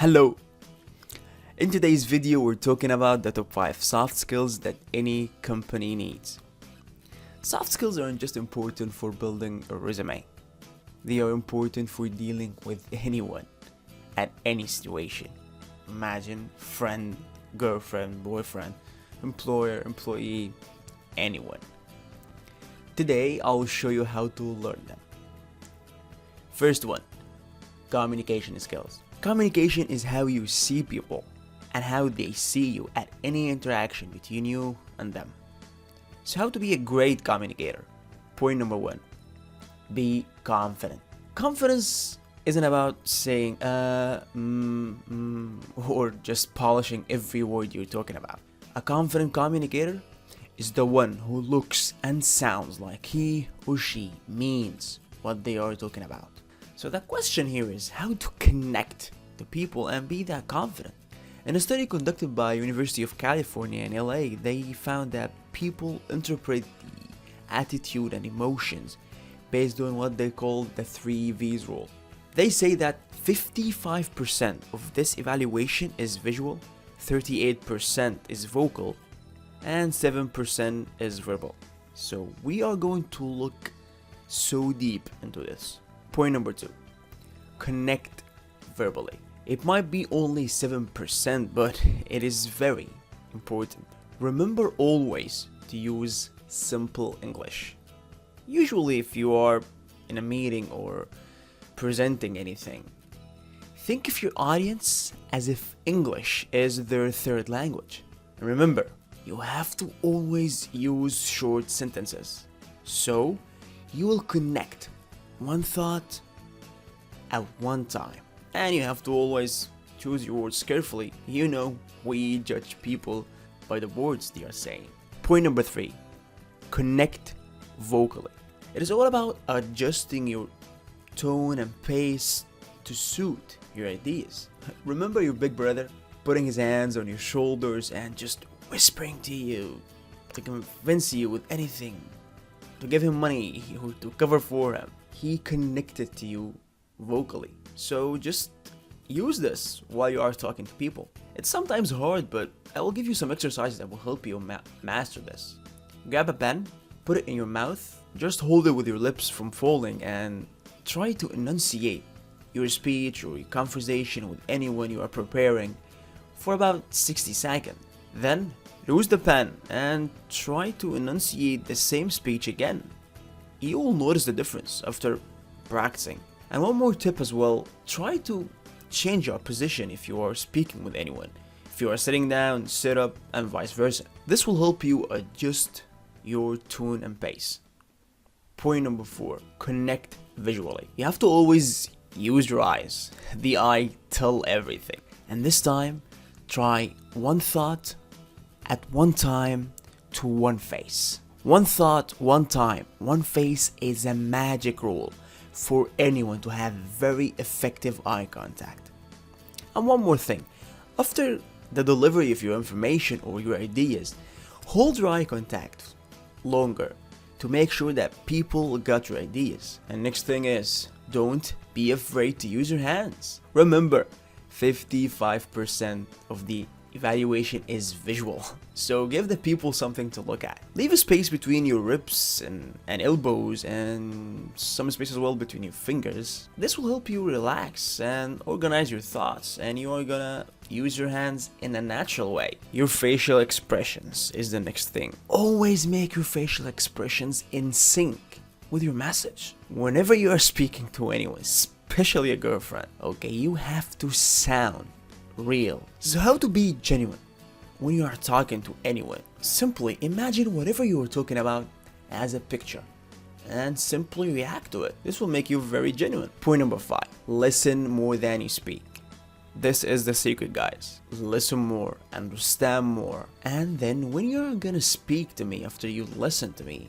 Hello! In today's video, we're talking about the top 5 soft skills that any company needs. Soft skills aren't just important for building a resume. They are important for dealing with anyone at any situation. Imagine friend, girlfriend, boyfriend, employer, employee, anyone. Today, I'll show you how to learn them. First one, communication skills. Communication is how you see people and how they see you at any interaction between you and them. So how to be a great communicator? Point number 1, be confident. Confidence isn't about saying or just polishing every word you're talking about. A confident communicator is the one who looks and sounds like he or she means what they are talking about. So the question here is how to connect to people and be that confident. In a study conducted by University of California in LA, they found that people interpret the attitude and emotions based on what they call the 3 V's rule. They say that 55% of this evaluation is visual, 38% is vocal, and 7% is verbal. So we are going to look so deep into this. Point number 2, connect verbally. It might be only 7%, but it is very important. Remember always to use simple English. Usually if you are in a meeting or presenting anything, think of your audience as if English is their third language. And remember, you have to always use short sentences. So you will connect one thought at one time, and you have to always choose your words carefully. You know, we judge people by the words they are saying. Point number 3, connect vocally. It is all about adjusting your tone and pace to suit your ideas. Remember your big brother putting his hands on your shoulders and just whispering to you to convince you with anything, to give him money or to cover for him. He connected to you vocally. So just use this while you are talking to people. It's sometimes hard, but I will give you some exercises that will help you master this. Grab a pen, put it in your mouth, just hold it with your lips from falling and try to enunciate your speech or your conversation with anyone you are preparing for about 60 seconds. Then lose the pen and try to enunciate the same speech again. You will notice the difference after practicing. And one more tip as well, try to change your position if you are speaking with anyone. If you are sitting down, sit up, and vice versa. This will help you adjust your tone and pace. Point number 4, connect visually. You have to always use your eyes. The eye tells everything. And this time, try one thought at one time to one face. One thought, one time, one face is a magic rule for anyone to have very effective eye contact. And one more thing, after the delivery of your information or your ideas, hold your eye contact longer to make sure that people got your ideas. And next thing is, don't be afraid to use your hands. Remember, 55% of the evaluation is visual, so give the people something to look at. Leave a space between your ribs and elbows, and some space as well between your fingers. This will help you relax and organize your thoughts, and you are gonna use your hands in a natural way. Your facial expressions is the next thing. Always make your facial expressions in sync with your message. Whenever you are speaking to anyone, especially a girlfriend, okay, you have to sound real. So how to be genuine when you are talking to anyone? Simply imagine whatever you are talking about as a picture and simply react to it. This will make you very genuine. Point number 5, listen more than you speak. This is the secret, guys. Listen more, understand more, and then when you're gonna speak to me after you listen to me,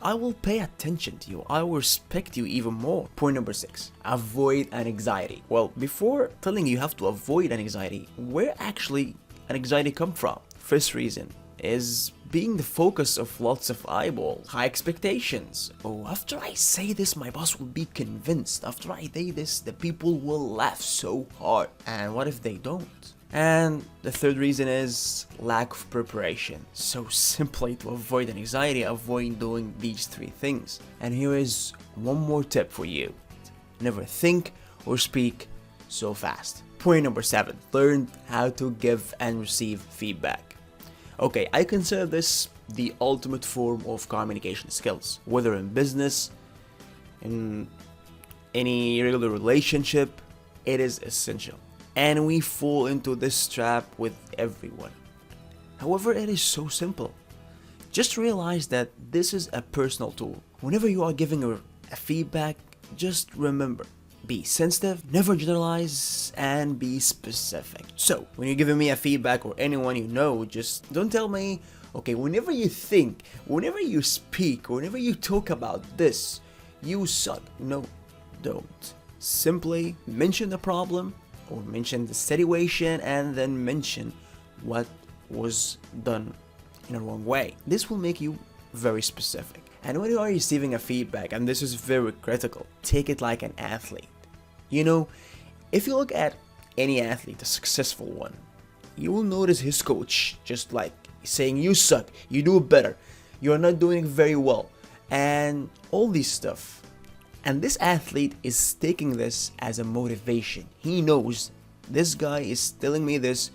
I will pay attention to you. I will respect you even more. Point number 6, avoid an anxiety. Well, before telling you have to avoid an anxiety, where actually an anxiety come from? First reason is being the focus of lots of eyeballs, high expectations. Oh, after I say this, my boss will be convinced. After I say this, the people will laugh so hard. And what if they don't? And the third reason is lack of preparation. So simply to avoid an anxiety, avoid doing these three things. And here is one more tip for you. Never think or speak so fast. Point number 7, learn how to give and receive feedback. Okay, I consider this the ultimate form of communication skills, whether in business, in any regular relationship, it is essential. And we fall into this trap with everyone. However, it is so simple. Just realize that this is a personal tool. Whenever you are giving a feedback, just remember, be sensitive, never generalize, and be specific. So, when you're giving me a feedback or anyone you know, just don't tell me, okay, whenever you think, whenever you speak, whenever you talk about this, you suck. No, don't. Simply mention the problem or mention the situation and then mention what was done in a wrong way. This will make you very specific. And when you are receiving a feedback, and this is very critical, take it like an athlete. You know, if you look at any athlete, a successful one, you will notice his coach just like saying, you suck, you do better, you're not doing very well, and all this stuff. And this athlete is taking this as a motivation. He knows this guy is telling me this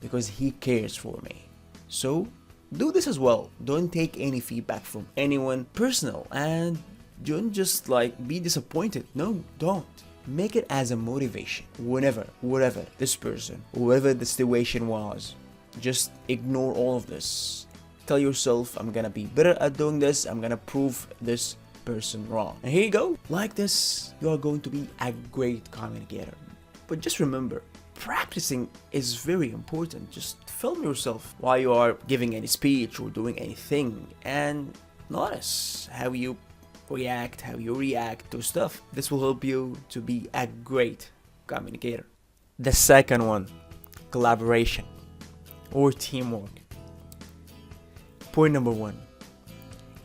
because he cares for me. So do this as well. Don't take any feedback from anyone personal and don't just like be disappointed. No, don't. Make it as a motivation. Wherever this person, whoever the situation was, just ignore all of this. Tell yourself, I'm gonna be better at doing this. I'm gonna prove this person wrong. And here you go. Like this, you are going to be a great communicator. But just remember, practicing is very important. Just film yourself while you are giving any speech or doing anything and notice how you react to stuff. This will help you to be a great communicator. The second one, collaboration or teamwork. Point number 1.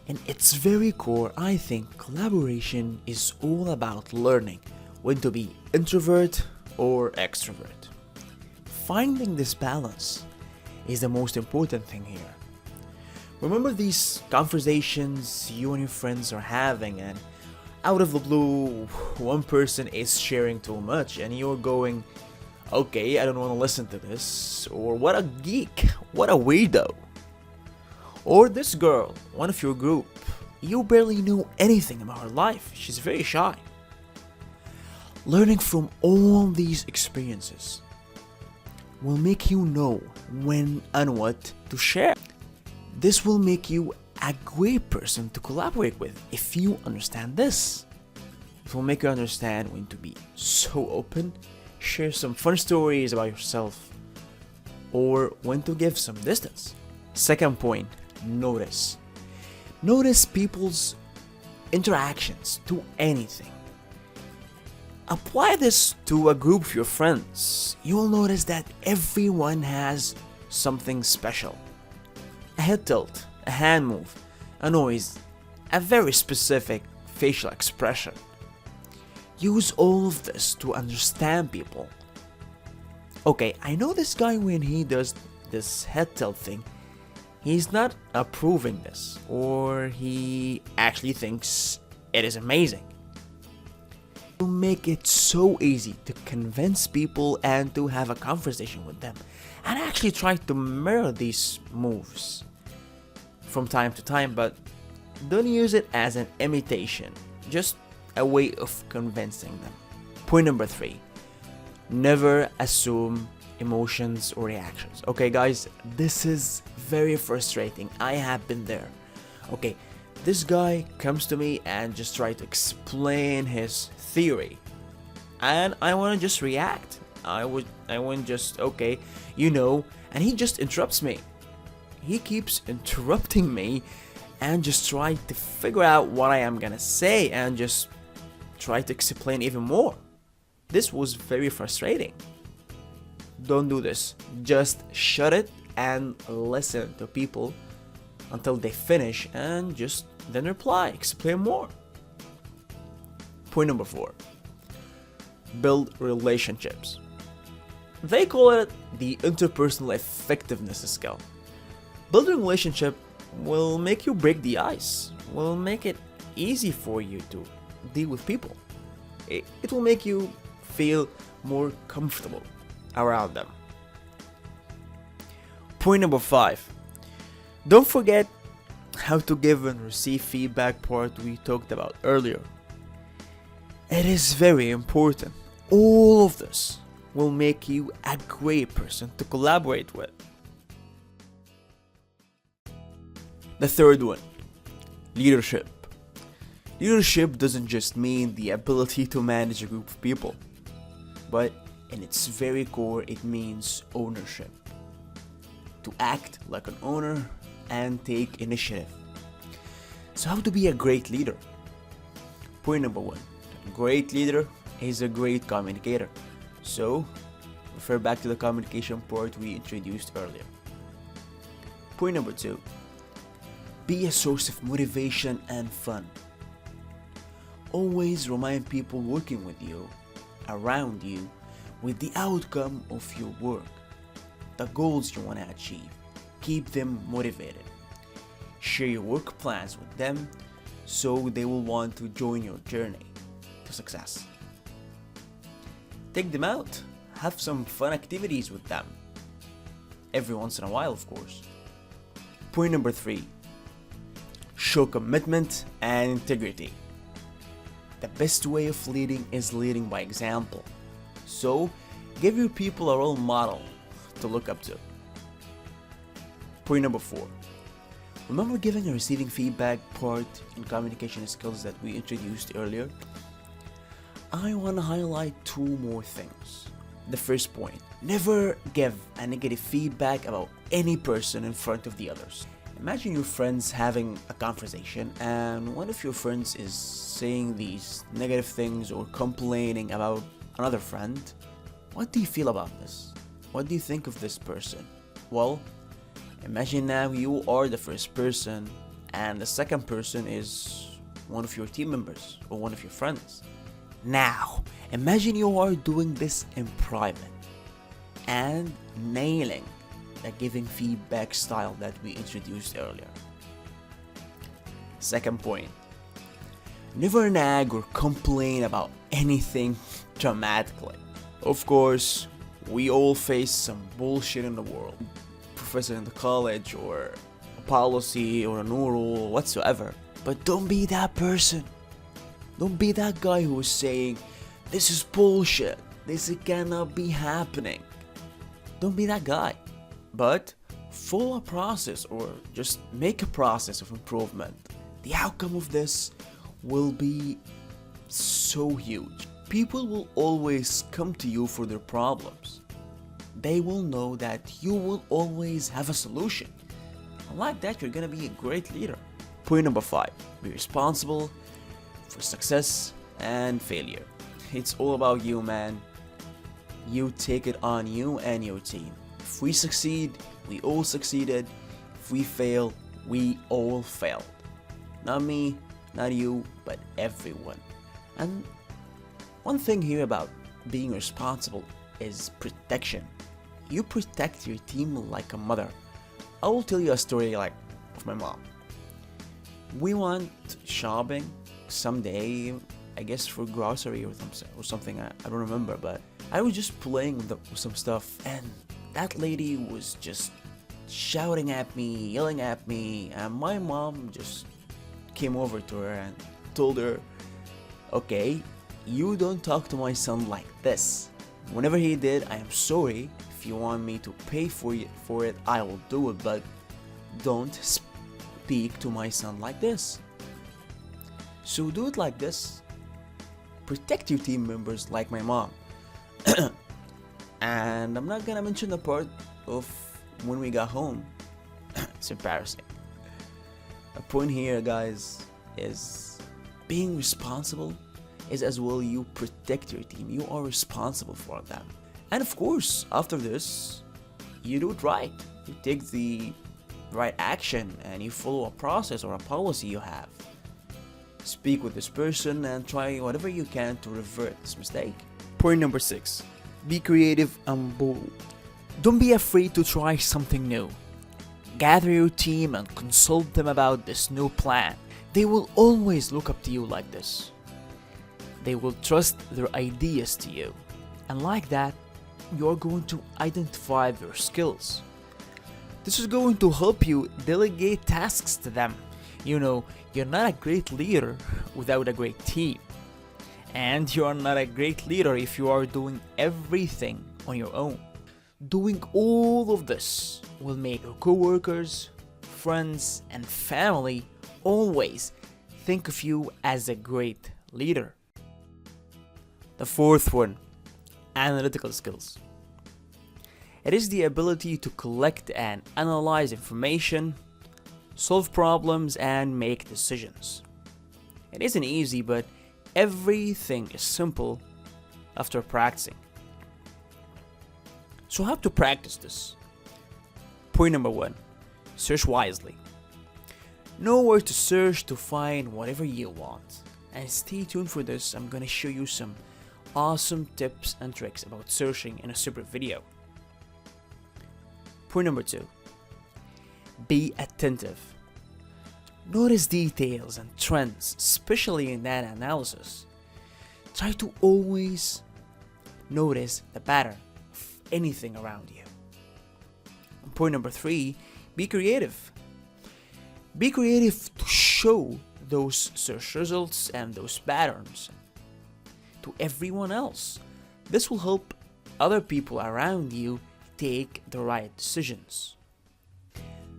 And its very core, I think collaboration is all about learning when to be introvert or extrovert. Finding this balance is the most important thing here. Remember these conversations you and your friends are having, and out of the blue, one person is sharing too much and you're going, okay, I don't want to listen to this, or what a geek, what a weirdo. Or this girl, one of your group, you barely know anything about her life, she's very shy. Learning from all these experiences will make you know when and what to share. This will make you a great person to collaborate with if you understand this. It will make you understand when to be so open, share some fun stories about yourself, or when to give some distance. Second point, notice. Notice people's interactions to anything. Apply this to a group of your friends. You will notice that everyone has something special. A head tilt, a hand move, a noise, a very specific facial expression. Use all of this to understand people. Okay, I know this guy when he does this head tilt thing, he's not approving this, or he actually thinks it is amazing. You make it so easy to convince people and to have a conversation with them, and actually try to mirror these moves from time to time, but don't use it as an imitation, just a way of convincing them. Point number 3, never assume emotions or reactions. Okay guys, this is very frustrating. I have been there. Okay, this guy comes to me and just try to explain his theory, and I want to just react. I want just, okay, you know, and he just interrupts me. He keeps interrupting me and just try to figure out what I am gonna say and just try to explain even more. This was very frustrating. Don't do this. Just shut it and listen to people until they finish and just then reply, explain more. Point number 4. Build relationships. They call it the interpersonal effectiveness skill. Building a relationship will make you break the ice, will make it easy for you to deal with people. It will make you feel more comfortable around them. Point number 5. Don't forget how to give and receive feedback part we talked about earlier. It is very important. All of this will make you a great person to collaborate with. The third one, leadership. Leadership doesn't just mean the ability to manage a group of people, but in its very core, it means ownership. To act like an owner and take initiative. So how to be a great leader? Point number 1, a great leader is a great communicator. So refer back to the communication part we introduced earlier. Point number 2, be a source of motivation and fun. Always remind people working with you, around you, with the outcome of your work, the goals you want to achieve. Keep them motivated. Share your work plans with them so they will want to join your journey to success. Take them out, have some fun activities with them. Every once in a while, of course. Point number 3, show commitment and integrity. The best way of leading is leading by example. So, give your people a role model to look up to. Point number 4. Remember giving and receiving feedback part in communication skills that we introduced earlier? I want to highlight 2 more things. The first point, never give a negative feedback about any person in front of the others. Imagine your friends having a conversation and one of your friends is saying these negative things or complaining about another friend. What do you feel about this? What do you think of this person? Well, imagine now you are the first person and the second person is one of your team members or one of your friends. Now, imagine you are doing this in private and nailing the giving feedback style that we introduced earlier. Second point, never nag or complain about anything dramatically. Of course, we all face some bullshit in the world. Professor in the college or a policy or a new rule whatsoever. But don't be that person. Don't be that guy who is saying, this is bullshit. This cannot be happening. Don't be that guy. But follow a process or just make a process of improvement. The outcome of this will be so huge. People will always come to you for their problems. They will know that you will always have a solution. And like that, you're gonna be a great leader. Point number 5, be responsible for success and failure. It's all about you, man. You take it on you and your team. If we succeed, we all succeeded. If we fail, we all failed. Not me, not you, but everyone. And one thing here about being responsible is protection. You protect your team like a mother. I will tell you a story like of my mom. We went shopping someday, I guess for grocery or something, I don't remember, but I was just playing with some stuff and that lady was just shouting at me, yelling at me, and my mom just came over to her and told her, okay, you don't talk to my son like this. Whenever he did, I am sorry. If you want me to pay for it, I will do it, but don't speak to my son like this. So do it like this. Protect your team members like my mom. And I'm not gonna mention the part of when we got home. It's embarrassing. The point here, guys, is being responsible is as well you protect your team. You are responsible for them. And of course, after this, you do it right. You take the the right action and you follow a process or a policy you have. Speak with this person and try whatever you can to revert this mistake. Point number 6. Be creative and bold. Don't be afraid to try something new. Gather your team and consult them about this new plan. They will always look up to you like this. They will trust their ideas to you. And like that, you're going to identify their skills. This is going to help you delegate tasks to them. You know, you're not a great leader without a great team. And you're not a great leader if you are doing everything on your own. Doing all of this will make your coworkers, friends, and family always think of you as a great leader. The 4th one, analytical skills. It is the ability to collect and analyze information, solve problems, and make decisions. It isn't easy, but everything is simple after practicing. So how to practice this? Point number 1, search wisely. Know where to search to find whatever you want. And stay tuned for this, I'm gonna show you some awesome tips and tricks about searching in a separate video. Point number 2, be attentive. Notice details and trends, especially in data analysis. Try to always notice the pattern of anything around you. Point number 3, be creative. Be creative to show those search results and those patterns to everyone else. This will help other people around you take the right decisions.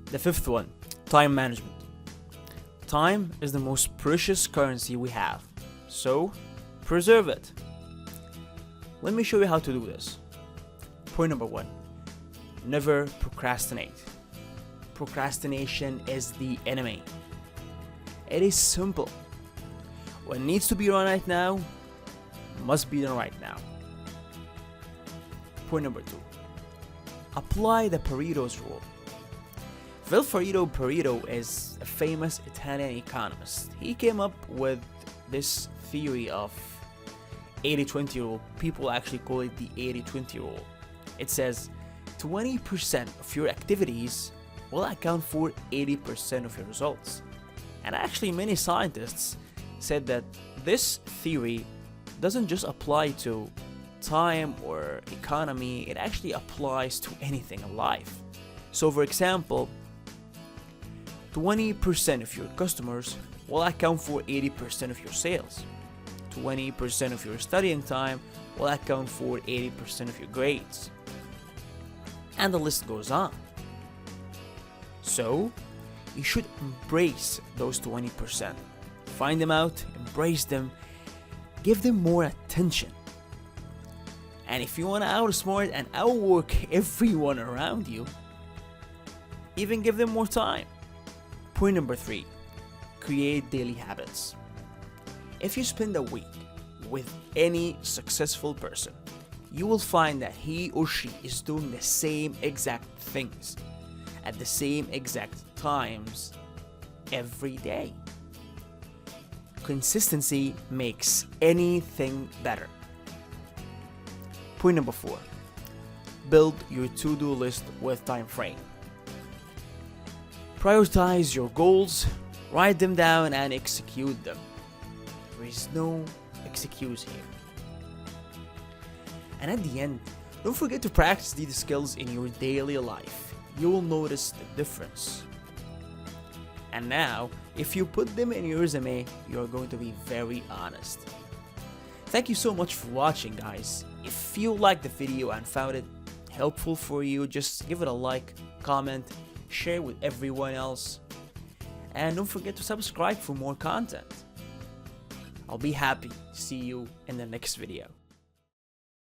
The 5th one, time management. Time is the most precious currency we have, so preserve it. Let me show you how to do this. Point number 1, never procrastinate. Procrastination is the enemy. It is simple. What needs to be done right now must be done right now. Point number 2, apply the Pareto's rule. Vilfredo Pareto is a famous Italian economist. He came up with this theory of 80-20 rule. People actually call it the 80-20 rule. It says 20% of your activities will account for 80% of your results. And actually many scientists said that this theory doesn't just apply to time or economy, it actually applies to anything in life. So for example, 20% of your customers will account for 80% of your sales. 20% of your studying time will account for 80% of your grades. And the list goes on. So, you should embrace those 20%. Find them out, embrace them, give them more attention. And if you want to outsmart and outwork everyone around you, even give them more time. Point number 3, create daily habits. If you spend a week with any successful person, you will find that he or she is doing the same exact things at the same exact times every day. Consistency makes anything better. Point number 4, build your to-do list with time frame. Prioritize your goals, write them down and execute them. There is no excuse here. And at the end, don't forget to practice these skills in your daily life. You will notice the difference. And now, if you put them in your resume, you're going to be very honest. Thank you so much for watching, guys. If you liked the video and found it helpful for you, just give it a like, comment, share with everyone else, and don't forget to subscribe for more content. I'll be happy to see you in the next video.